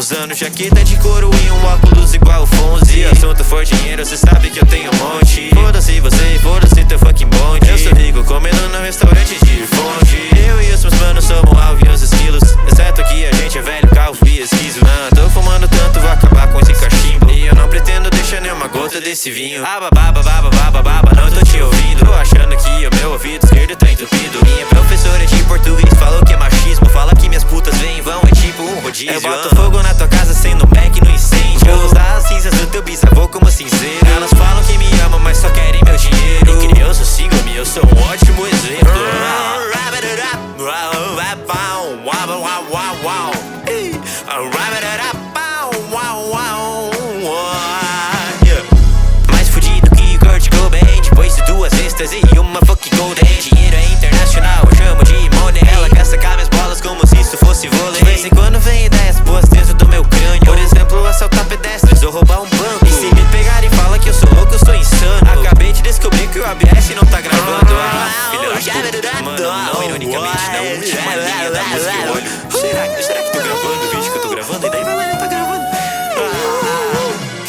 Usando jaqueta de couro e um óculos igual o Fonzi. Se assunto for dinheiro, cê sabe que eu tenho um monte. Foda-se você, foda-se teu fucking bonde. Eu sou rico comendo no restaurante de fonte. Eu e os meus manos somos alvo e os esquilos. Exceto que a gente é velho, calvo e esquizo. Tô fumando tanto, vou acabar com esse cachimbo. E eu não pretendo deixar nenhuma gota desse vinho. Baba, não tô te ouvindo. Tô achando que o meu ouvido esquerdo tá entupido. Minha professora de português falou que é machismo. Fala que minhas putas vêm e vão, é tipo um rodízio. Eu boto fogo na tua casa sendo Mac no incêndio. Vou usar as cinzas do teu bisavô como cinzeiro. Elas falam que me amam, mas só querem meu dinheiro. E crianças, sigam-me, eu sou um ótimo exemplo. Mais fudido que Kurt Cobain, depois de 2 extras e uma fucking golden. Dinheiro é internacional, eu chamo de money. Ela quer sacar minhas bolas como se isso fosse vôlei. De vez em quando vem ideias boas dentro do meu crânio. Por exemplo, assaltar pedestres ou roubar um banco. E se me pegarem e falam que eu sou louco, eu sou insano. Acabei de descobrir que o ABS não tá gravando. Filha da puta, mano, não ironicamente, na última linha da música eu olho. Será que tô gravando?